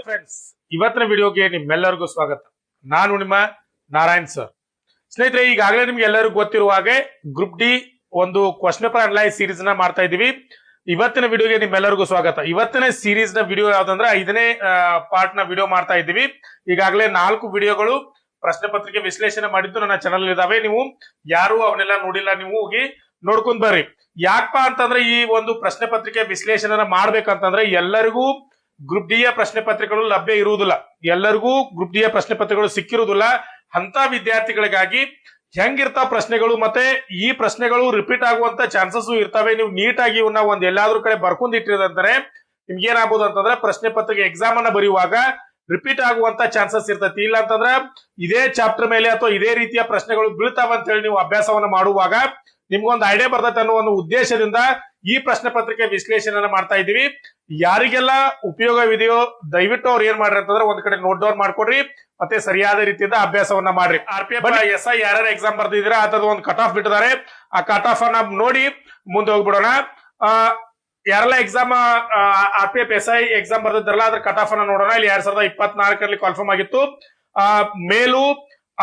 Friends, ಇವತ್ತಿನ ವಿಡಿಯೋಗೆ ನಿಮ್ಮೆಲ್ಲರಿಗೂ ಸ್ವಾಗತ. ನಾನು ನಿಮ್ಮ ನಾರಾಯಣ್ ಸರ್. ಸ್ನೇಹಿತರೆ, ಈಗಾಗಲೇ ನಿಮ್ಗೆ ಎಲ್ಲರಿಗೂ ಗೊತ್ತಿರುವ ಹಾಗೆ ಗ್ರೂಪ್ ಡಿ ಒಂದು ಕ್ವಶನ್ ಪೇಪರ್ ಅನಲೈಸ್ ಸೀರೀಸ್ ನ ಮಾಡ್ತಾ ಇದೀವಿ. ಇವತ್ತಿನ ವಿಡಿಯೋಗೆ ನಿಮ್ಮೆಲ್ಲರಿಗೂ ಸ್ವಾಗತ. ಇವತ್ತಿನ ಸೀರೀಸ್ ನ ವಿಡಿಯೋ ಯಾವ್ದಂದ್ರೆ 5ನೇ ಪಾರ್ಟ್ ನ ವಿಡಿಯೋ ಮಾಡ್ತಾ ಇದ್ದೀವಿ. ಈಗಾಗಲೇ 4 ವಿಡಿಯೋಗಳು ಪ್ರಶ್ನೆ ಪತ್ರಿಕೆ ವಿಶ್ಲೇಷಣೆ ಮಾಡಿದ್ದು ನನ್ನ ಚಾನಲ್ ಇದಾವೆ. ನೀವು ಯಾರು ಅವನ್ನೆಲ್ಲ ನೋಡಿಲ್ಲ, ನೀವು ಹೋಗಿ ನೋಡ್ಕೊಂಡ್ ಬರ್ರಿ. ಯಾಕಪ್ಪ ಅಂತಂದ್ರೆ ಈ ಒಂದು ಪ್ರಶ್ನೆ ಪತ್ರಿಕೆ ವಿಶ್ಲೇಷಣೆ ಮಾಡ್ಬೇಕಂತಂದ್ರೆ ಎಲ್ಲರಿಗೂ ಗ್ರೂಪ್ ಡಿ ಯ ಪ್ರಶ್ನೆ ಪತ್ರಿಕೆಗಳು ಲಭ್ಯ ಇರುವುದಿಲ್ಲ, ಎಲ್ಲರಿಗೂ ಗ್ರೂಪ್ ಡಿ ಯ ಪ್ರಶ್ನೆ ಪತ್ರಿಕೆಗಳು ಸಿಕ್ಕಿರುವುದಿಲ್ಲ. ಅಂತ ವಿದ್ಯಾರ್ಥಿಗಳಿಗಾಗಿ ಹೆಂಗಿರ್ತಾವ ಪ್ರಶ್ನೆಗಳು, ಮತ್ತೆ ಈ ಪ್ರಶ್ನೆಗಳು ರಿಪೀಟ್ ಆಗುವಂತ ಚಾನ್ಸಸ್ ಇರ್ತವೆ. ನೀವು ನೀಟಾಗಿ ಇವನ್ನ ಒಂದ್ ಎಲ್ಲಾದ್ರೂ ಕಡೆ ಬರ್ಕೊಂಡಿಟ್ಟಿರೋದಂದ್ರೆ ನಿಮ್ಗೆ ಏನಾಗ್ಬೋದು ಅಂತಂದ್ರೆ ಪ್ರಶ್ನೆ ಪತ್ರಿಕೆ ಎಕ್ಸಾಮ್ ಅನ್ನ ಬರೆಯುವಾಗ ರಿಪೀಟ್ ಆಗುವಂತ ಚಾನ್ಸಸ್ ಇರ್ತೈತಿ. ಇಲ್ಲ ಅಂತಂದ್ರೆ ಇದೇ ಚಾಪ್ಟರ್ ಮೇಲೆ ಅಥವಾ ಇದೇ ರೀತಿಯ ಪ್ರಶ್ನೆಗಳು ಬೀಳ್ತಾವ ಅಂತ ಹೇಳಿ ನೀವು ಅಭ್ಯಾಸವನ್ನ ಮಾಡುವಾಗ ನಿಮ್ಗೊಂದು ಐಡಿಯಾ ಬರ್ತೈತೆ ಅನ್ನೋ ಒಂದು ಉದ್ದೇಶದಿಂದ ಈ ಪ್ರಶ್ನೆ ಪತ್ರಿಕೆ ವಿಶ್ಲೇಷಣೆ ಮಾಡ್ತಾ ಇದೀವಿ. ಯಾರಿಗೆಲ್ಲ ಉಪಯೋಗವಿದೆಯೋ ದಯವಿಟ್ಟು ಅವ್ರು ಏನ್ ಮಾಡ್ರಿ ಅಂತಂದ್ರೆ ಒಂದ್ ಕಡೆ ನೋಟ್ ಡೌನ್ ಮಾಡ್ಕೊಡ್ರಿ, ಮತ್ತೆ ಸರಿಯಾದ ರೀತಿಯಿಂದ ಅಭ್ಯಾಸವನ್ನ ಮಾಡ್ರಿ. RPF SI ಯಾರ್ಯಾರು ಎಕ್ಸಾಮ್ ಬರ್ದಿದ್ದೀರಾ ಅದ್ರದ್ದು ಒಂದು ಕಟ್ ಆಫ್ ಬಿಟ್ಟಿದ್ದಾರೆ. ಆ ಕಟ್ ಆಫ್ ಅನ್ನ ನೋಡಿ ಮುಂದೆ ಹೋಗ್ಬಿಡೋಣ. ಯಾರೆಲ್ಲ ಎಕ್ಸಾಮ್ RPF SI ಎಕ್ಸಾಮ್ ಬರ್ದಿದ್ದಾರಲ್ಲ ಅದ್ರ ಕಟ್ ಆಫ್ ಅನ್ನ ನೋಡೋಣ. ಇಲ್ಲಿ 2024 ಕಾನ್ಫರ್ಮ್ ಆಗಿತ್ತು. ಮೇಲು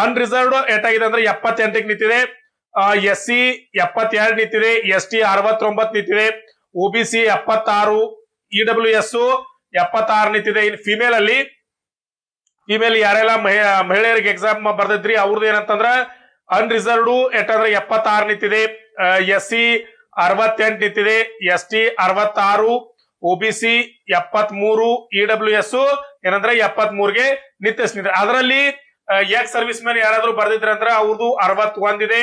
ಅನ್ರಿಸರ್ವ್ಡ್ ಏಟಾಗಿದೆ ಅಂದ್ರೆ 78ಕ್ಕೆ ನಿಂತಿದೆ. SC 72 ನಿಂತಿದೆ, ST 69 ನಿಂತಿದೆ, OBC 76, EWS 76 ನಿಂತಿದೆ. ಇನ್ನು ಫಿಮೇಲ್ ಯಾರೆಲ್ಲ ಮಹಿಳೆಯರಿಗೆ ಎಕ್ಸಾಮ್ ಬರ್ದಿದ್ರಿ ಅವ್ರದ್ದು ಏನಂತಂದ್ರ ಅನ್ರಿಸರ್ವ್ಡ್ ಏಟಂದ್ರೆ 76 ನಿಂತಿದೆ, SC 68 ನಿಂತಿದೆ, ST 66, OBC 73, EWS ಏನಂದ್ರೆ 73ಗೆ ನಿಂತಿದೆ. ಅದರಲ್ಲಿ ಎಕ್ಸ್ ಸರ್ವಿಸ್ ಮ್ಯಾನ್ ಯಾರಾದ್ರೂ ಬರ್ದಿದ್ರೆ ಅಂದ್ರೆ ಅವ್ರದ್ದು 61 ಇದೆ.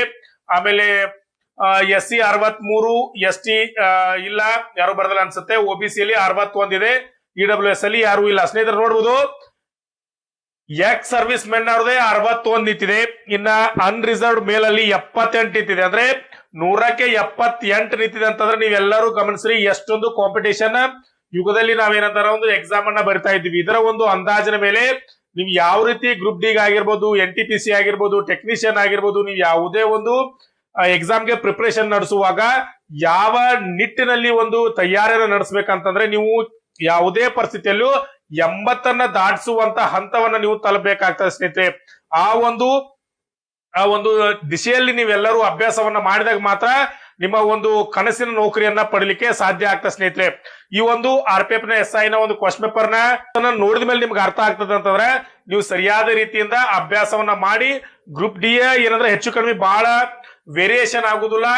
ಆಮೇಲೆ SC 63, ST ಇಲ್ಲ, ಯಾರು ಬರ್ದಲ್ಲ ಅನ್ಸುತ್ತೆ. OBC ಅಲ್ಲಿ 61 ಇದೆ, EWS ಅಲ್ಲಿ ಯಾರು ಇಲ್ಲ. ಸ್ನೇಹಿತರು ನೋಡ್ಬೋದು, ಎಕ್ಸ್ ಸರ್ವಿಸ್ ಮೆನ್ ಅವ್ರದೇ 61 ನಿಂತಿದೆ. ಇನ್ನ ಅನ್ರಿಸರ್ವ್ಡ್ ಮೇಲ್ ಅಲ್ಲಿ 78 ನಿಂತಿದೆ. ಅಂದ್ರೆ 100ಕ್ಕೆ 78 ನಿಂತಿದೆ ಅಂತಂದ್ರೆ ನೀವೆಲ್ಲರೂ ಗಮನಿಸ್ರಿ ಎಷ್ಟೊಂದು ಕಾಂಪಿಟೇಷನ್ ಯುಗದಲ್ಲಿ ನಾವೇನಂತಾರ ಒಂದು ಎಕ್ಸಾಮ್ ಅನ್ನ ಬರಿತಾ ಇದ್ದೀವಿ. ಇದರ ಒಂದು ಅಂದಾಜಿನ ಮೇಲೆ ನೀವು ಯಾವ ರೀತಿ ಗ್ರೂಪ್ ಡಿ ಆಗಿರ್ಬೋದು, NTPC ಆಗಿರ್ಬೋದು, ಟೆಕ್ನಿಷಿಯನ್ ಆಗಿರ್ಬೋದು, ನೀವು ಯಾವುದೇ ಒಂದು ಎಕ್ಸಾಮ್ಗೆ ಪ್ರಿಪರೇಷನ್ ನಡೆಸುವಾಗ ಯಾವ ನಿಟ್ಟಿನಲ್ಲಿ ಒಂದು ತಯಾರಿಯನ್ನು ನಡೆಸಬೇಕಂತಂದ್ರೆ ನೀವು ಯಾವುದೇ ಪರಿಸ್ಥಿತಿಯಲ್ಲೂ 80ನ್ನ ದಾಟಿಸುವಂತ ಹಂತವನ್ನ ನೀವು ತಲುಪಬೇಕಾಗ್ತದೆ ಸ್ನೇಹಿತರೆ. ಆ ಒಂದು ದಿಶೆಯಲ್ಲಿ ನೀವೆಲ್ಲರೂ ಅಭ್ಯಾಸವನ್ನ ಮಾಡಿದಾಗ ಮಾತ್ರ ನಿಮ್ಮ ಒಂದು ಕನಸಿನ ನೌಕರಿಯನ್ನ ಪಡಲಿಕ್ಕೆ ಸಾಧ್ಯ ಆಗ್ತದೆ ಸ್ನೇಹಿತರೆ. ಈ ಒಂದು RPF ನ SI ನ ಒಂದು ಕ್ವಶನ್ ಪೇಪರ್ ನ ನೋಡಿದ ಮೇಲೆ ನಿಮ್ಗೆ ಅರ್ಥ ಆಗ್ತದೆ ಅಂತಂದ್ರೆ ನೀವು ಸರಿಯಾದ ರೀತಿಯಿಂದ ಅಭ್ಯಾಸವನ್ನ ಮಾಡಿ ಗ್ರೂಪ್ ಡಿ ಏನಂದ್ರೆ ಹೆಚ್ಚು ಕಡಿಮೆ ಬಹಳ ವೇರಿಯೇಷನ್ ಆಗುದಿಲ್ಲ.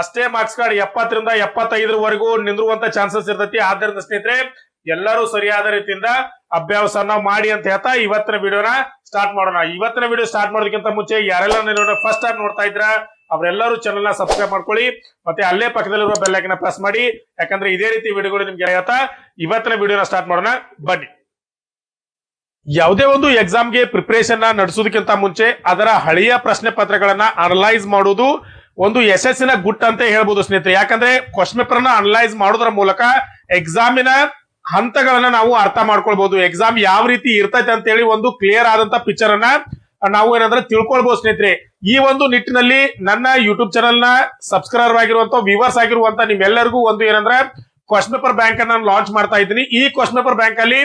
ಅಷ್ಟೇ ಮಾರ್ಕ್ಸ್ ಕಾರ್ಡ್ 70ರಿಂದ 75ರವರೆಗೂ ನಿಂದಿರುವಂತ ಚಾನ್ಸಸ್ ಇರ್ತೈತಿ. ಆದ್ದರಿಂದ ಸ್ನೇಹಿತರೆ ಎಲ್ಲರೂ ಸರಿಯಾದ ರೀತಿಯಿಂದ ಅಭ್ಯಾಸವನ್ನ ಮಾಡಿ ಅಂತ ಹೇಳ್ತಾ ಇವತ್ತಿನ ವಿಡಿಯೋನ ಸ್ಟಾರ್ಟ್ ಮಾಡೋಣ. ಇವತ್ತಿನ ವಿಡಿಯೋ ಸ್ಟಾರ್ಟ್ ಮಾಡೋದಕ್ಕಿಂತ ಮುಂಚೆ ಯಾರೆಲ್ಲ ಫಸ್ಟ್ ಟೈಮ್ ನೋಡ್ತಾ ಇದ್ರ ಅವರೆಲ್ಲರೂ ಚಾನೆಲ್ ನ ಸಬ್ಸ್ಕ್ರೈಬ್ ಮಾಡ್ಕೊಳ್ಳಿ, ಮತ್ತೆ ಅಲ್ಲೇ ಪಕ್ಕದಲ್ಲಿರುವ ಬೆಲ್ ಐಕನ್ ಪ್ರೆಸ್ ಮಾಡಿ. ಯಾಕಂದ್ರೆ ಇದೇ ರೀತಿ ವಿಡಿಯೋಗಳು ನಿಮ್ಗೆ ಹೇಳ್ತಾ ಇವತ್ತಿನ ವಿಡಿಯೋನ ಸ್ಟಾರ್ಟ್ ಮಾಡೋಣ ಬನ್ನಿ. ಯಾವುದೇ ಒಂದು ಎಕ್ಸಾಮ್ಗೆ ಪ್ರಿಪರೇಷನ್ ನಡೆಸೋದಕ್ಕಿಂತ ಮುಂಚೆ ಅದರ ಹಳೆಯ ಪ್ರಶ್ನೆ ಪತ್ರಗಳನ್ನ ಅನಲೈಸ್ ಮಾಡುವುದು ಒಂದು ಯಶಸ್ಸಿನ ಗುಟ್ ಅಂತ ಹೇಳ್ಬೋದು ಸ್ನೇಹಿತರೆ. ಯಾಕಂದ್ರೆ ಕ್ವಶನ್ ಪೇಪರ್ ನ ಅನಲೈಸ್ ಮಾಡೋದ್ರ ಮೂಲಕ ಎಕ್ಸಾಮಿನ ಹಂತಗಳನ್ನ ನಾವು ಅರ್ಥ ಮಾಡ್ಕೊಳ್ಬಹುದು. ಎಕ್ಸಾಮ್ ಯಾವ ರೀತಿ ಇರ್ತೈತೆ ಅಂತ ಹೇಳಿ ಒಂದು ಕ್ಲಿಯರ್ ಆದಂತ ಪಿಕ್ಚರ್ ಅನ್ನ ನಾವು ಏನಂದ್ರೆ ತಿಳ್ಕೊಳ್ಬಹುದು ಸ್ನೇಹಿತರೆ. ಈ ಒಂದು ನಿಟ್ಟಿನಲ್ಲಿ ನನ್ನ ಯೂಟ್ಯೂಬ್ ಚಾನೆಲ್ ನ ಸಬ್ಸ್ಕ್ರೈಬರ್ ಆಗಿರುವಂತ ವ್ಯೂವರ್ಸ್ ಆಗಿರುವಂತ ನಿಮ್ಮೆಲ್ಲರಿಗೂ ಒಂದು ಏನಂದ್ರೆ ಕ್ವಶನ್ ಪೇಪರ್ ಬ್ಯಾಂಕ್ ಅನ್ನ ಲಾಂಚ್ ಮಾಡ್ತಾ ಇದ್ದೀನಿ. ಈ ಕ್ವಶನ್ ಪೇಪರ್ ಬ್ಯಾಂಕ್ ಅಲ್ಲಿ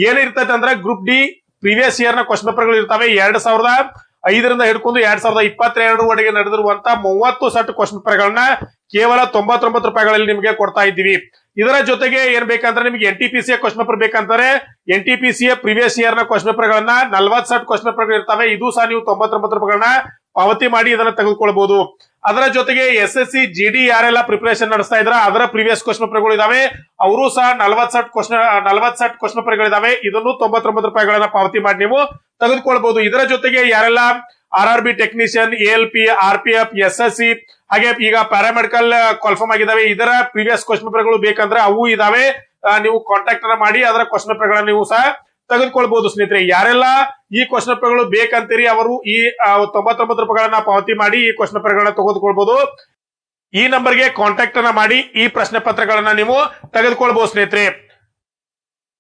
ಏನಿರ್ತೈತೆ ಅಂದ್ರೆ ಗ್ರೂಪ್ ಡಿ ಪ್ರೀವಿಯಸ್ ಇಯರ್ ನ ಕ್ವಶನ್ ಪೇಪರ್ ಗಳು ಇರ್ತವೆ. 2005ರಿಂದ ಹಿಡ್ಕೊಂಡು 2022ವರೆಗೆ ನಡೆದಿರುವಂತ 30 ಸೆಟ್ ಕ್ವಶನ್ ಪೇಪರ್ ಗಳನ್ನ ಕೇವಲ 99 ರೂಪಾಯಿಗಳಲ್ಲಿ ನಿಮಗೆ ಕೊಡ್ತಾ ಇದ್ದೀವಿ. ಇದರ ಜೊತೆಗೆ ಏನ್ ಬೇಕಂದ್ರೆ ನಿಮಗೆ NTPC ಕ್ವಶನ್ ಪೇಪರ್ ಬೇಕಂತಾರೆ NTPC ಪ್ರೀವಿಯಸ್ ಇಯರ್ ನ ಕ್ವಶನ್ ಪೇಪರ್ ಗಳನ್ನ 40 ಸೆಟ್ ಕ್ವಶನ್ ಪೇಪರ್ ಇರ್ತವೆ. ಇದು ಸಹ ನೀವು 99 ರೂಪಾಯಿಗಳನ್ನ ಪಾವತಿ ಮಾಡಿ ಇದನ್ನ ತೆಗೆದುಕೊಳ್ಬಹುದು. ಅದರ ಜೊತೆಗೆ SSC GD ಯಾರೆಲ್ಲ ಪ್ರಿಪರೇಷನ್ ನಡೆಸ್ತಾ ಇದ್ರ ಅದರ ಪ್ರೀವಿಯಸ್ ಕ್ವಶನ್ ಪೇಪರ್ ಗಳು ಇದಾವೆ. ಅವರು ಸಹ 40 ಸೆಟ್ ಕ್ವಶನ್ ಪೇಪರ್ ಗಳಿದಾವೆ. ಇದನ್ನು 99 ರೂಪಾಯಿಗಳನ್ನ ಪಾವತಿ ಮಾಡಿ ನೀವು ತೆಗೆದುಕೊಳ್ಬಹುದು. ಇದರ ಜೊತೆಗೆ ಯಾರೆಲ್ಲ RRB technician, ALP, RPF, SSC ಹಾಗೆ ಈಗ ಪ್ಯಾರಾಮೆಡಿಕಲ್ ಕಾನ್ಫರ್ಮ್ ಆಗಿದಾವೆ, ಇದರ ಪ್ರೀವಿಯಸ್ ಕ್ವಶನ್ ಪೇಪರ್ ಗಳು ಬೇಕಂದ್ರೆ ಅವು ಇದಾವೆ. ನೀವು ಕಾಂಟ್ಯಾಕ್ಟ್ ಅನ್ನ ಮಾಡಿ ಅದರ ಕ್ವಶನ್ ಪೇಪರ್ ಗಳನ್ನ ನೀವು ಸಹ ತೆಗೆದುಕೊಳ್ಬಹುದು ಸ್ನೇಹಿತರೆ. ಯಾರೆಲ್ಲ ಈ ಕ್ವಶನ್ ಪೇಪರ್ ಗಳು ಬೇಕಂತೀರಿ ಅವರು ಈ 99 ರೂಪಾಯಿಗಳನ್ನ ಪಾವತಿ ಮಾಡಿ ಈ ಕ್ವಶನ್ ಪೇಪರ್ ಗಳನ್ನ ತೆಗೆದುಕೊಳ್ಬಹುದು. ಈ ನಂಬರ್ಗೆ ಕಾಂಟ್ಯಾಕ್ಟ್ ಅನ್ನ ಮಾಡಿ ಈ ಪ್ರಶ್ನೆ ಪತ್ರಗಳನ್ನ ನೀವು ತೆಗೆದುಕೊಳ್ಬಹುದು ಸ್ನೇಹಿತರೆ.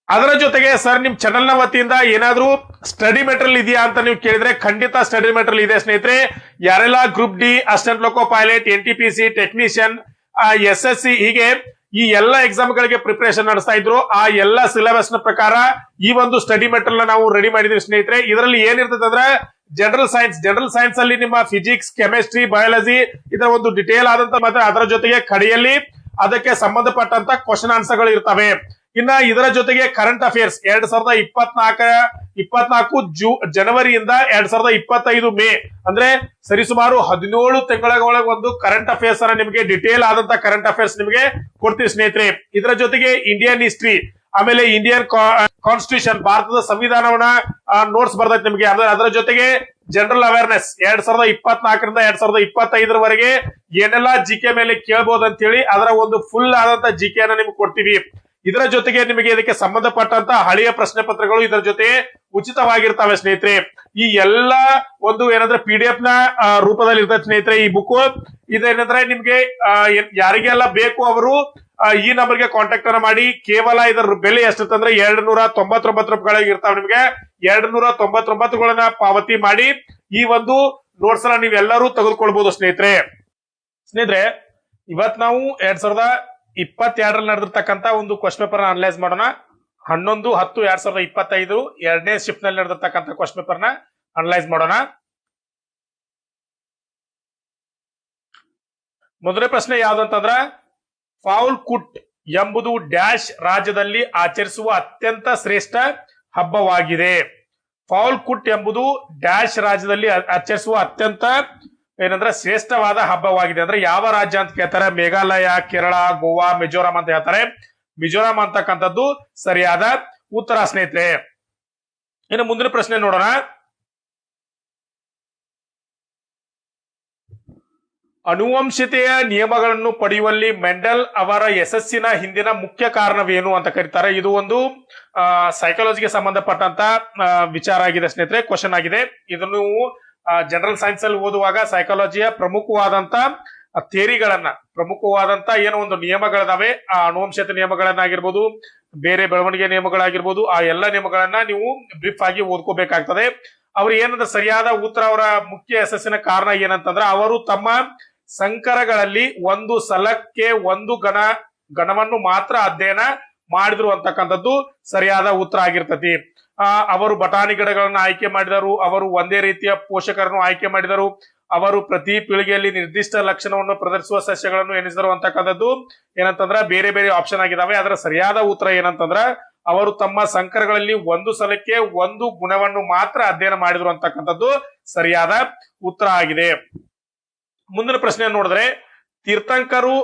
ಅದರ ಜೊತೆಗೆ ಸರ್ ನಿಮ್ ಚಾನೆಲ್ ನ ವತಿಯಿಂದ ಏನಾದ್ರೂ ಸ್ಟಡಿ ಮೆಟೀರಿಯಲ್ ಇದೆಯಾ ಅಂತ ನೀವು ಕೇಳಿದ್ರೆ ಖಂಡಿತ ಸ್ಟಡಿ ಮೆಟೀರಿಯಲ್ ಇದೆ ಸ್ನೇಹಿತರೆ. ಯಾರೆಲ್ಲ ಗ್ರೂಪ್ ಡಿ, ಅಸಿಸ್ಟೆಂಟ್ ಲೋಕೋ ಪೈಲಟ್, NTPC, ಟೆಕ್ನಿಷಿಯನ್, SSC ಹೀಗೆ ಈ ಎಲ್ಲ ಎಕ್ಸಾಮ್ ಗಳಿಗೆ ಪ್ರಿಪರೇಷನ್ ನಡೆಸ್ತಾ ಇದ್ರು. ಆ ಎಲ್ಲ ಸಿಲೆಬಸ್ ನ ಪ್ರಕಾರ ಈ ಒಂದು ಸ್ಟಡಿ ಮೆಟೀರಿಯಲ್ ನಾವು ರೆಡಿ ಮಾಡಿದ್ವಿ ಸ್ನೇಹಿತರೆ. ಇದರಲ್ಲಿ ಏನಿರ್ತದೆ ಅಂದ್ರೆ ಜನರಲ್ ಸೈನ್ಸ್ ಅಲ್ಲಿ ನಿಮ್ಮ ಫಿಸಿಕ್ಸ್, ಕೆಮಿಸ್ಟ್ರಿ, ಬಯಾಲಜಿ ಇದರ ಒಂದು ಡಿಟೇಲ್ ಆದಂತ ಮತ್ತೆ ಅದರ ಜೊತೆಗೆ ಕಡೆಯಲ್ಲಿ ಅದಕ್ಕೆ ಸಂಬಂಧಪಟ್ಟಂತ ಕ್ವಶನ್ ಆನ್ಸರ್ ಗಳು ಇರ್ತವೆ. ಇನ್ನ ಇದರ ಜೊತೆಗೆ ಕರೆಂಟ್ ಅಫೇರ್ಸ್ 2024 ಜನವರಿಯಿಂದ 2025 ಮೇ ಅಂದ್ರೆ ಸರಿಸುಮಾರು 17 ತಿಂಗಳ ಒಳಗೆ ಒಂದು ಕರೆಂಟ್ ಅಫೇರ್ಸ್ ಅನ್ನ ನಿಮಗೆ ಡಿಟೇಲ್ ಆದಂತ ಕರೆಂಟ್ ಅಫೇರ್ಸ್ ನಿಮಗೆ ಕೊಡ್ತೀವಿ ಸ್ನೇಹಿತರೆ. ಇದರ ಜೊತೆಗೆ ಇಂಡಿಯನ್ ಹಿಸ್ಟ್ರಿ, ಆಮೇಲೆ ಇಂಡಿಯನ್ ಕಾನ್ಸ್ಟಿಟ್ಯೂಷನ್, ಭಾರತದ ಸಂವಿಧಾನವನ್ನ ನೋಟ್ಸ್ ಬರ್ತೈತೆ ನಿಮಗೆ. ಅದರ ಜೊತೆಗೆ ಜನರಲ್ ಅವೇರ್ನೆಸ್ 2024ರಿಂದ 2025 ಏನೆಲ್ಲ ಜಿಕೆ ಮೇಲೆ ಕೇಳಬಹುದು ಅಂತ ಹೇಳಿ ಅದರ ಒಂದು ಫುಲ್ ಆದಂತ ಜಿಕೆ ಅನ್ನ ನಿಮ್ಗೆ ಕೊಡ್ತೀವಿ. ಇದರ ಜೊತೆಗೆ ನಿಮಗೆ ಇದಕ್ಕೆ ಸಂಬಂಧಪಟ್ಟಂತ ಹಳೆಯ ಪ್ರಶ್ನೆ ಪತ್ರಗಳು ಇದರ ಜೊತೆ ಉಚಿತವಾಗಿರ್ತವೆ ಸ್ನೇಹಿತರೆ. ಈ ಎಲ್ಲ ಒಂದು ಏನಂದ್ರೆ PDF ನ ರೂಪದಲ್ಲಿ ಇರ್ತದೆ ಸ್ನೇಹಿತರೆ ಈ ಬುಕ್. ಇದೇನಂದ್ರೆ ನಿಮ್ಗೆ ಯಾರಿಗೆಲ್ಲ ಬೇಕು ಅವರು ಈ ನಂಬರ್ಗೆ ಕಾಂಟ್ಯಾಕ್ಟ್ ಅನ್ನ ಮಾಡಿ. ಕೇವಲ ಇದರ ಬೆಲೆ ಎಷ್ಟಿರ್ತಂದ್ರೆ 299 ರೂಪಾಯಿಗಳಿಗೆ ಇರ್ತಾವೆ. ನಿಮ್ಗೆ 299ಗಳನ್ನ ಪಾವತಿ ಮಾಡಿ ಈ ಒಂದು ನೋಟ್ಸ್ ಅನ್ನ ನೀವೆಲ್ಲರೂ ತೆಗೆದುಕೊಳ್ಬಹುದು ಸ್ನೇಹಿತರೆ. ಇವತ್ ನಾವು 2022 ನಡೆದಿರ್ತಕ್ಕಂತ ಒಂದು ಕ್ವಶನ್ ಪೇಪರ್ ಅನಲೈಸ್ ಮಾಡೋಣ. 11/10/2025 ಎರಡನೇ ಶಿಫ್ಟ್ ನಲ್ಲಿ ನಡೆದಿರ್ತಕ್ಕಂಥ ಕ್ವಶನ್ ಪೇಪರ್ ನ ಅನಲೈಸ್ ಮಾಡೋಣ. ಮೊದಲನೇ ಪ್ರಶ್ನೆ ಯಾವ್ದು ಅಂತಂದ್ರ ಫೌಲ್ ಕುಟ್ ಎಂಬುದು ಡ್ಯಾಶ್ ರಾಜ್ಯದಲ್ಲಿ ಆಚರಿಸುವ ಅತ್ಯಂತ ಶ್ರೇಷ್ಠ ಹಬ್ಬವಾಗಿದೆ. ಫೌಲ್ ಕುಟ್ ಎಂಬುದು ಡ್ಯಾಶ್ ರಾಜ್ಯದಲ್ಲಿ ಆಚರಿಸುವ ಅತ್ಯಂತ ಏನಂದ್ರೆ ಶ್ರೇಷ್ಠವಾದ ಹಬ್ಬವಾಗಿದೆ ಅಂದ್ರೆ ಯಾವ ರಾಜ್ಯ ಅಂತ ಕೇಳ್ತಾರೆ? ಮೇಘಾಲಯ, ಕೇರಳ, ಗೋವಾ, ಮಿಜೋರಾಂ ಅಂತ ಹೇಳ್ತಾರೆ. ಮಿಜೋರಾಂ ಅಂತಕ್ಕಂಥದ್ದು ಸರಿಯಾದ ಉತ್ತರ ಸ್ನೇಹಿತರೆ. ಇನ್ನು ಮುಂದಿನ ಪ್ರಶ್ನೆ ನೋಡೋಣ. ಅನುವಂಶತೆಯ ನಿಯಮಗಳನ್ನು ಪಡೆಯುವಲ್ಲಿ ಮೆಂಡೆಲ್ ಅವರ ಯಶಸ್ಸಿನ ಹಿಂದಿನ ಮುಖ್ಯ ಕಾರಣವೇನು ಅಂತ ಕರೀತಾರೆ. ಇದು ಒಂದು ಸೈಕಾಲಜಿಗೆ ಸಂಬಂಧಪಟ್ಟಂತ ವಿಚಾರ ಆಗಿದೆ ಸ್ನೇಹಿತರೆ, ಕ್ವಶನ್ ಆಗಿದೆ. ಇದನ್ನು ಜನರಲ್ ಸೈನ್ಸ್ ಅಲ್ಲಿ ಓದುವಾಗ ಸೈಕಾಲಜಿಯ ಪ್ರಮುಖವಾದಂತ ಏನೋ ಒಂದು ನಿಯಮಗಳಿದಾವೆ. ಆ ಅನುವಂಶತೆ ನಿಯಮಗಳನ್ನಾಗಿರ್ಬೋದು, ಬೇರೆ ಬೆಳವಣಿಗೆ ನಿಯಮಗಳಾಗಿರ್ಬೋದು, ಆ ಎಲ್ಲ ನಿಯಮಗಳನ್ನ ನೀವು ಬ್ರೀಫ್ ಆಗಿ ಓದ್ಕೋಬೇಕಾಗ್ತದೆ. ಅವ್ರು ಏನಂದ್ರೆ ಸರಿಯಾದ ಉತ್ತರ, ಅವರ ಮುಖ್ಯ ಯಶಸ್ಸಿನ ಕಾರಣ ಏನಂತಂದ್ರೆ ಅವರು ತಮ್ಮ ಸಂಕರಗಳಲ್ಲಿ ಒಂದು ಸಲಕ್ಕೆ ಒಂದು ಗಣವನ್ನು ಮಾತ್ರ ಅಧ್ಯಯನ ಮಾಡಿದ್ರು ಅಂತಕ್ಕಂಥದ್ದು ಸರಿಯಾದ ಉತ್ತರ ಆಗಿರ್ತತಿ. ಅವರು ಬಟಾಣಿ ಗಿಡಗಳನ್ನ ಆಯ್ಕೆ ಮಾಡಿದರು, ಅವರು ಒಂದೇ ರೀತಿಯ ಪೋಷಕರನ್ನು ಆಯ್ಕೆ ಮಾಡಿದರು, ಅವರು ಪ್ರತಿ ಪೀಳಿಗೆಯಲ್ಲಿ ನಿರ್ದಿಷ್ಟ ಲಕ್ಷಣವನ್ನು ಪ್ರದರ್ಶಿಸುವ ಸಸ್ಯಗಳನ್ನು ಎನಿಸಿದರು ಅಂತಕ್ಕಂಥದ್ದು ಏನಂತಂದ್ರ ಬೇರೆ ಬೇರೆ ಆಪ್ಷನ್ ಆಗಿದಾವೆ. ಅದರ ಸರಿಯಾದ ಉತ್ತರ ಏನಂತಂದ್ರ ಅವರು ತಮ್ಮ ಸಂಕರಗಳಲ್ಲಿ ಒಂದು ಸಲಕ್ಕೆ ಒಂದು ಗುಣವನ್ನು ಮಾತ್ರ ಅಧ್ಯಯನ ಮಾಡಿದ್ರು ಅಂತಕ್ಕಂಥದ್ದು ಸರಿಯಾದ ಉತ್ತರ ಆಗಿದೆ. ಮುಂದಿನ ಪ್ರಶ್ನೆ ನೋಡಿದ್ರೆ ತೀರ್ಥಂಕರು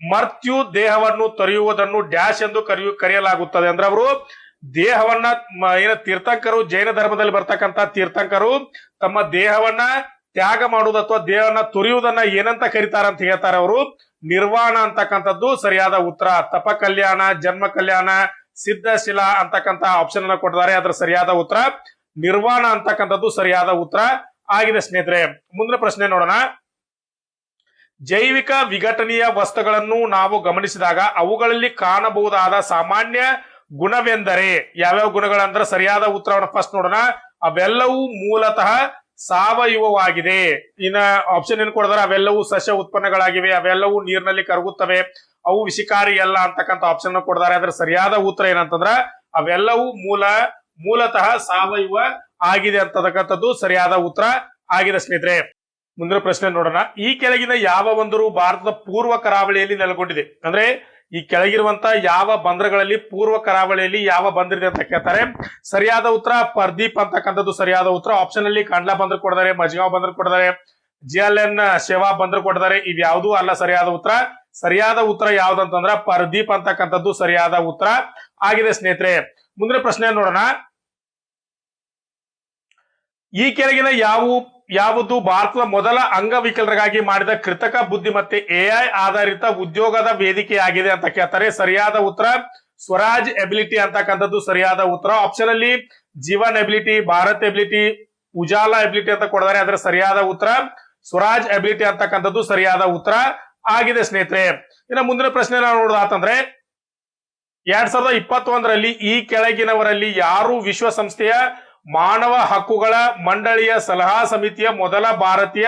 ಮರ್ತ್ಯು ದೇಹವನ್ನು ತೊರೆಯುವುದನ್ನು ಡ್ಯಾಶ್ ಎಂದು ಕರೆಯಲಾಗುತ್ತದೆ. ಅಂದ್ರೆ ಅವರು ದೇಹವನ್ನ ತೀರ್ಥಂಕರು, ಜೈನ ಧರ್ಮದಲ್ಲಿ ಬರ್ತಕ್ಕಂಥ ತೀರ್ಥಂಕರು ತಮ್ಮ ದೇಹವನ್ನ ತ್ಯಾಗ ಮಾಡುವುದು ಅಥವಾ ದೇಹವನ್ನ ತೊರೆಯುವುದನ್ನ ಏನಂತ ಕರೀತಾರ ಅಂತ ಹೇಳ್ತಾರೆ ಅವರು? ನಿರ್ವಾಣ ಅಂತಕ್ಕಂಥದ್ದು ಸರಿಯಾದ ಉತ್ತರ. ತಪ ಕಲ್ಯಾಣ, ಜನ್ಮ ಕಲ್ಯಾಣ, ಸಿದ್ಧಶಿಲಾ ಅಂತಕ್ಕಂಥ ಆಪ್ಷನ್ ಅನ್ನ ಕೊಟ್ಟಿದ್ದಾರೆ. ಅದರ ಸರಿಯಾದ ಉತ್ತರ ನಿರ್ವಾಣ ಅಂತಕ್ಕಂಥದ್ದು ಸರಿಯಾದ ಉತ್ತರ ಆಗಿದೆ ಸ್ನೇಹಿತರೆ. ಮುಂದಿನ ಪ್ರಶ್ನೆ ನೋಡೋಣ. ಜೈವಿಕ ವಿಘಟನೀಯ ವಸ್ತುಗಳನ್ನು ನಾವು ಗಮನಿಸಿದಾಗ ಅವುಗಳಲ್ಲಿ ಕಾಣಬಹುದಾದ ಸಾಮಾನ್ಯ ಗುಣವೆಂದರೆ ಯಾವ್ಯಾವ ಗುಣಗಳಂದ್ರೆ ಸರಿಯಾದ ಉತ್ತರವನ್ನು ಫಸ್ಟ್ ನೋಡೋಣ. ಅವೆಲ್ಲವೂ ಮೂಲತಃ ಸಾವಯವವಾಗಿದೆ. ಇನ್ನ ಆಪ್ಷನ್ ಏನ್ ಕೊಡಿದಾರೆ? ಅವೆಲ್ಲವೂ ಸಸ್ಯ ಉತ್ಪನ್ನಗಳಾಗಿವೆ, ಅವೆಲ್ಲವೂ ನೀರಿನಲ್ಲಿ ಕರಗುತ್ತವೆ, ಅವು ವಿಷಕಾರಿ ಅಲ್ಲ ಅಂತಕ್ಕಂಥ ಆಪ್ಷನ್ ಕೊಡಿದಾರೆ. ಅದರ ಸರಿಯಾದ ಉತ್ತರ ಏನಂತಂದ್ರ ಅವೆಲ್ಲವೂ ಮೂಲತಃ ಸಾವಯವ ಆಗಿದೆ ಅಂತಕ್ಕಂಥದ್ದು ಸರಿಯಾದ ಉತ್ತರ ಆಗಿದೆ ಸ್ನೇಹಿತರೆ. ಮುಂದಿನ ಪ್ರಶ್ನೆ ನೋಡೋಣ. ಈ ಕೆಳಗಿನ ಯಾವ ಬಂದರು ಭಾರತದ ಪೂರ್ವ ಕರಾವಳಿಯಲ್ಲಿ ನೆಲೆಗೊಂಡಿದೆ? ಅಂದ್ರೆ ಈ ಕೆಳಗಿರುವಂತ ಯಾವ ಬಂದರುಗಳಲ್ಲಿ ಪೂರ್ವ ಕರಾವಳಿಯಲ್ಲಿ ಯಾವ ಬಂದರಿದೆ ಅಂತ ಕೇಳ್ತಾರೆ. ಸರಿಯಾದ ಉತ್ತರ ಪರ್ದೀಪ್ ಅಂತಕ್ಕಂಥದ್ದು ಸರಿಯಾದ ಉತ್ತರ. ಆಪ್ಷನ್ ಅಲ್ಲಿ ಕಾಂಡ್ಲಾ ಬಂದರು ಕೊಡಿದ್ದಾರೆ, ಮಜ್ಗಾಂವ್ ಬಂದರು ಕೊಡಿದ್ದಾರೆ, ಜಿಎಲ್ಎನ್ ಶೇವಾ ಬಂದರು ಕೊಡಿದ್ದಾರೆ. ಇವ್ಯಾವುದೂ ಅಲ್ಲ ಸರಿಯಾದ ಉತ್ತರ. ಸರಿಯಾದ ಉತ್ತರ ಯಾವ್ದಂತಂದ್ರ ಪರ್ದೀಪ್ ಅಂತಕ್ಕಂಥದ್ದು ಸರಿಯಾದ ಉತ್ತರ ಆಗಿದೆ ಸ್ನೇಹಿತರೆ. ಮುಂದಿನ ಪ್ರಶ್ನೆ ನೋಡೋಣ. ಈ ಕೆಳಗಿನ ಯಾವುದು ಭಾರತದ ಮೊದಲ ಅಂಗವಿಕಲರಿಗಾಗಿ ಮಾಡಿದ ಕೃತಕ ಬುದ್ಧಿಮತ್ತೆ AI ಆಧಾರಿತ ಉದ್ಯೋಗದ ವೇದಿಕೆಯಾಗಿದೆ ಅಂತ ಕೇಳ್ತಾರೆ. ಸರಿಯಾದ ಉತ್ತರ ಸ್ವರಾಜ್ ಎಬಿಲಿಟಿ ಅಂತಕ್ಕಂಥದ್ದು ಸರಿಯಾದ ಉತ್ತರ. ಆಪ್ಷನ್ ಅಲ್ಲಿ Jeevan ability, Bharat ability, Ujala ability ಅಂತ ಕೊಡಿದ್ದಾರೆ. ಅದರ ಸರಿಯಾದ ಉತ್ತರ ಸ್ವರಾಜ್ ಎಬಿಲಿಟಿ ಅಂತಕ್ಕಂಥದ್ದು ಸರಿಯಾದ ಉತ್ತರ ಆಗಿದೆ ಸ್ನೇಹಿತರೆ. ಇನ್ನು ಮುಂದಿನ ಪ್ರಶ್ನೆ ನಾವು ನೋಡೋದಾತಂದ್ರೆ 2021ರಲ್ಲಿ ಈ ಕೆಳಗಿನವರಲ್ಲಿ ಯಾರು ವಿಶ್ವಸಂಸ್ಥೆಯ ಮಾನವ ಹಕ್ಕುಗಳ ಮಂಡಳಿಯ ಸಲಹಾ ಸಮಿತಿಯ ಮೊದಲ ಭಾರತೀಯ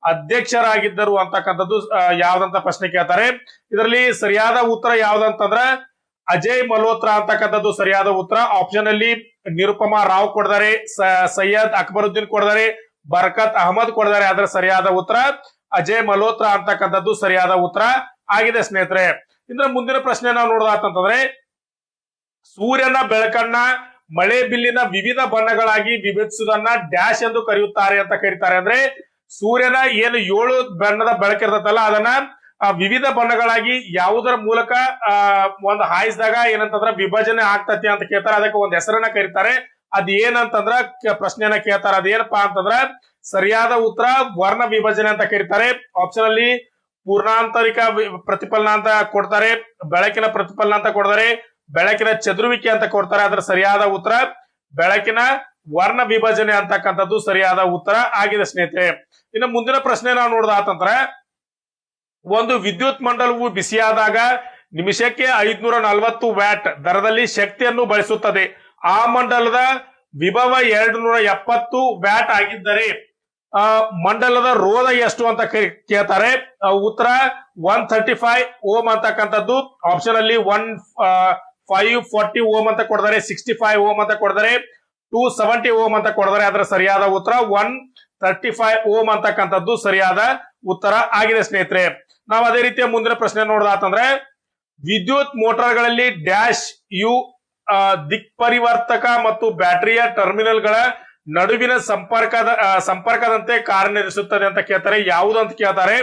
ಅಧ್ಯಕ್ಷರಾಗಿದ್ದರು ಅಂತಕ್ಕಂಥದ್ದು ಯಾವ್ದಂತ ಪ್ರಶ್ನೆ ಕೇಳ್ತಾರೆ. ಇದರಲ್ಲಿ ಸರಿಯಾದ ಉತ್ತರ ಯಾವ್ದಂತಂದ್ರ ಅಜಯ್ ಮಲ್ಹೋತ್ರಾ ಅಂತಕ್ಕಂಥದ್ದು ಸರಿಯಾದ ಉತ್ತರ. ಆಪ್ಷನ್ ಅಲ್ಲಿ ನಿರುಪಮಾ ರಾವ್ ಕೊಡ್ತಾರೆ, ಸೈಯದ್ ಅಕ್ಬರುದ್ದೀನ್ ಕೊಡ್ತಾರೆ, ಬರ್ಕತ್ ಅಹಮದ್ ಕೊಡ್ತಾರೆ. ಅದರ ಸರಿಯಾದ ಉತ್ತರ ಅಜಯ್ ಮಲ್ಹೋತ್ರಾ ಅಂತಕ್ಕಂಥದ್ದು ಸರಿಯಾದ ಉತ್ತರ ಆಗಿದೆ ಸ್ನೇಹಿತರೆ. ಇದ್ರ ಮುಂದಿನ ಪ್ರಶ್ನೆ ನಾವು ನೋಡೋದಾತಂತಂದ್ರೆ ಸೂರ್ಯನ ಬೆಳಕನ್ನ ಮಳೆ ಬಿಲ್ಲಿನ ವಿವಿಧ ಬಣ್ಣಗಳಾಗಿ ವಿಭಜಿಸುವುದನ್ನ ಡ್ಯಾಶ್ ಎಂದು ಕರೆಯುತ್ತಾರೆ ಅಂತ ಕರೀತಾರೆ. ಅಂದ್ರೆ ಸೂರ್ಯನ ಏನು 7 ಬಣ್ಣದ ಬೆಳಕಿರ್ತದಲ್ಲ ಅದನ್ನ ವಿವಿಧ ಬಣ್ಣಗಳಾಗಿ ಯಾವುದರ ಮೂಲಕ ಒಂದು ಹಾಯಿಸಿದಾಗ ಏನಂತಂದ್ರ ವಿಭಜನೆ ಆಗ್ತತಿ ಅಂತ ಕೇಳ್ತಾರೆ. ಅದಕ್ಕೆ ಒಂದ್ ಹೆಸರನ್ನ ಕರೀತಾರೆ. ಅದ್ ಏನಂತಂದ್ರ ಪ್ರಶ್ನೆಯನ್ನ ಕೇಳ್ತಾರೆ. ಅದೇನಪ್ಪಾ ಅಂತಂದ್ರ ಸರಿಯಾದ ಉತ್ತರ ವರ್ಣ ವಿಭಜನೆ ಅಂತ ಕರೀತಾರೆ. ಆಪ್ಷನ್ ಅಲ್ಲಿ ಪೂರ್ಣಾಂತರಿಕ ಪ್ರತಿಫಲನ ಅಂತ ಕೊಡ್ತಾರೆ, ಬೆಳಕಿನ ಪ್ರತಿಫಲನ ಅಂತ ಕೊಡ್ತಾರೆ, ಬೆಳಕಿನ ಚದುರುವಿಕೆ ಅಂತ ಕೊಡ್ತಾರೆ. ಅದರ ಸರಿಯಾದ ಉತ್ತರ ಬೆಳಕಿನ ವರ್ಣ ವಿಭಜನೆ ಅಂತಕ್ಕಂಥದ್ದು ಸರಿಯಾದ ಉತ್ತರ ಆಗಿದೆ ಸ್ನೇಹಿತರೆ. ಇನ್ನು ಮುಂದಿನ ಪ್ರಶ್ನೆ ನಾವು ನೋಡೋದಾತಂದ್ರೆ ಒಂದು ವಿದ್ಯುತ್ ಮಂಡಲವು ಬಿಸಿಯಾದಾಗ ನಿಮಿಷಕ್ಕೆ 540 ವ್ಯಾಟ್ ದರದಲ್ಲಿ ಶಕ್ತಿಯನ್ನು ಬಳಸುತ್ತದೆ. ಆ ಮಂಡಲದ ವಿಭವ 270 ವ್ಯಾಟ್ ಆಗಿದ್ದರೆ ಮಂಡಲದ ರೋಧ ಎಷ್ಟು ಅಂತ ಕೇಳ್ತಾರೆ. ಉತ್ತರ 135 ಓಮ್ ಅಂತಕ್ಕಂಥದ್ದು. ಆಪ್ಷನ್ ಅಲ್ಲಿ 540 ಓಮ್ ಅಂತ ಕೊಡ್ತಾರೆ, 65 ಓಮ್ ಅಂತ ಕೊಡ್ತಾರೆ, 270 ಓಮ್ ಅಂತ ಕೊಡ್ತಾರೆ. ಅದರ ಸರಿಯಾದ ಉತ್ತರ 135 ಓಮ್ ಅಂತಕ್ಕಂಥದ್ದು ಸರಿಯಾದ ಉತ್ತರ ಆಗಿದೆ ಸ್ನೇಹಿತರೆ. ನಾವು ಅದೇ ರೀತಿಯ ಮುಂದಿನ ಪ್ರಶ್ನೆ ನೋಡೋದಾತಂದ್ರೆ ವಿದ್ಯುತ್ ಮೋಟಾರ್ಗಳಲ್ಲಿ ಡ್ಯಾಶ್ ಯು ದಿಕ್ಪರಿವರ್ತಕ ಮತ್ತು ಬ್ಯಾಟರಿಯ ಟರ್ಮಿನಲ್ಗಳ ನಡುವಿನ ಸಂಪರ್ಕದಂತೆ ಕಾರ್ಯನಿರ್ವಹಿಸುತ್ತದೆ ಅಂತ ಕೇಳ್ತಾರೆ. ಯಾವುದು ಅಂತ ಕೇಳ್ತಾರೆ.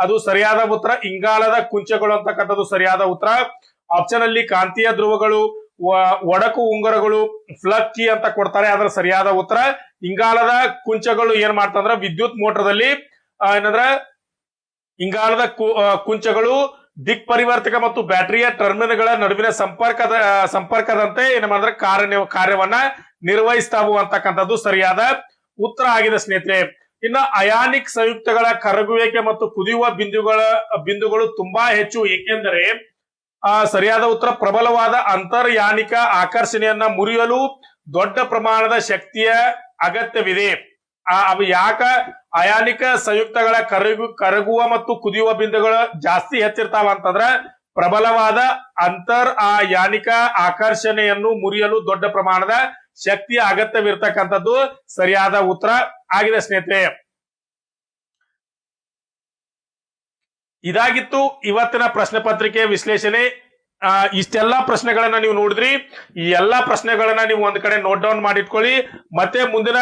ಅದು ಸರಿಯಾದ ಉತ್ತರ ಇಂಗಾಲದ ಕುಂಚಗಳು ಅಂತಕ್ಕಂಥದ್ದು ಸರಿಯಾದ ಉತ್ತರ. ಆಪ್ಷನ್ ಅಲ್ಲಿ ಕಾಂತೀಯ ಧ್ರುವಗಳು, ಒಡಕು ಉಂಗುರಗಳು, ಫ್ಲಗ್ ಕೀ ಅಂತ ಕೊಡ್ತಾರೆ. ಅದರ ಸರಿಯಾದ ಉತ್ತರ ಇಂಗಾಲದ ಕುಂಚಗಳು ಏನ್ ಮಾಡ್ತಂದ್ರ ವಿದ್ಯುತ್ ಮೋಟರ್ದಲ್ಲಿ ಏನಂದ್ರ ಇಂಗಾಲದ ಕುಂಚಗಳು ದಿಕ್ ಪರಿವರ್ತಕ ಮತ್ತು ಬ್ಯಾಟರಿಯ ಟರ್ಮಿನಲ್ಗಳ ನಡುವಿನ ಸಂಪರ್ಕದಂತೆ ಏನ್ ಮಾಡಿದ್ರೆ ಕಾರ್ಯವನ್ನ ನಿರ್ವಹಿಸ್ತಾವು ಅಂತಕ್ಕಂಥದ್ದು ಸರಿಯಾದ ಉತ್ತರ ಆಗಿದೆ ಸ್ನೇಹಿತರೆ. ಇನ್ನು ಅಯಾನಿಕ್ ಸಂಯುಕ್ತಗಳ ಕರಗುವಿಕೆ ಮತ್ತು ಕುದಿಯುವ ಬಿಂದುಗಳು ತುಂಬಾ ಹೆಚ್ಚು, ಏಕೆಂದರೆ ಸರಿಯಾದ ಉತ್ತರ ಪ್ರಬಲವಾದ ಅಂತರ್ಯಾನಿಕ ಆಕರ್ಷಣೆಯನ್ನ ಮುರಿಯಲು ದೊಡ್ಡ ಪ್ರಮಾಣದ ಶಕ್ತಿಯ ಅಗತ್ಯವಿದೆ. ಅವು ಯಾಕ ಅಯಾನಿಕ ಸಂಯುಕ್ತಗಳ ಕರಗುವ ಮತ್ತು ಕುದಿಯುವ ಬಿಂದುಗಳು ಜಾಸ್ತಿ ಹೆಚ್ಚಿರ್ತಾವ ಅಂತಂದ್ರ ಪ್ರಬಲವಾದ ಯಾನಿಕ ಆಕರ್ಷಣೆಯನ್ನು ಮುರಿಯಲು ದೊಡ್ಡ ಪ್ರಮಾಣದ ಶಕ್ತಿಯ ಅಗತ್ಯವಿರ್ತಕ್ಕಂಥದ್ದು ಸರಿಯಾದ ಉತ್ತರ ಆಗಿದೆ ಸ್ನೇಹಿತರೆ. ಇದಾಗಿತ್ತು ಇವತ್ತಿನ ಪ್ರಶ್ನೆ ಪತ್ರಿಕೆ ವಿಶ್ಲೇಷಣೆ. ಇಷ್ಟೆಲ್ಲಾ ಪ್ರಶ್ನೆಗಳನ್ನ ನೀವು ನೋಡಿದ್ರಿ. ಈ ಎಲ್ಲಾ ಪ್ರಶ್ನೆಗಳನ್ನ ನೀವು ಒಂದ್ ಕಡೆ ನೋಟ್ ಡೌನ್ ಮಾಡಿಟ್ಕೊಳ್ಳಿ. ಮತ್ತೆ ಮುಂದಿನ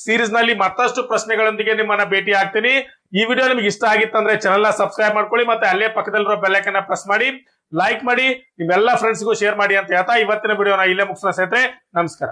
ಸೀರೀಸ್ ನಲ್ಲಿ ಮತ್ತಷ್ಟು ಪ್ರಶ್ನೆಗಳೊಂದಿಗೆ ನಿಮ್ಮನ್ನ ಭೇಟಿ ಆಗ್ತೀನಿ. ಈ ವಿಡಿಯೋ ನಿಮ್ಗೆ ಇಷ್ಟ ಆಗಿತ್ತಂದ್ರೆ ಚಾನೆಲ್ ನ ಸಬ್ಸ್ಕ್ರೈಬ್ ಮಾಡ್ಕೊಳ್ಳಿ, ಮತ್ತೆ ಅಲ್ಲೇ ಪಕ್ಕದಲ್ಲಿರೋ ಬೆಲ್ ಐಕಾನ್ ಅನ್ನ ಪ್ರೆಸ್ ಮಾಡಿ, ಲೈಕ್ ಮಾಡಿ, ನಿಮ್ಮೆಲ್ಲಾ ಫ್ರೆಂಡ್ಸ್ಗೂ ಶೇರ್ ಮಾಡಿ ಅಂತ ಹೇಳ್ತಾ ಇವತ್ತಿನ ವಿಡಿಯೋನ ಇಲ್ಲೇ ಮುಗಿಸೋಣ ಸ್ನೇಹಿತರೆ. ನಮಸ್ಕಾರ.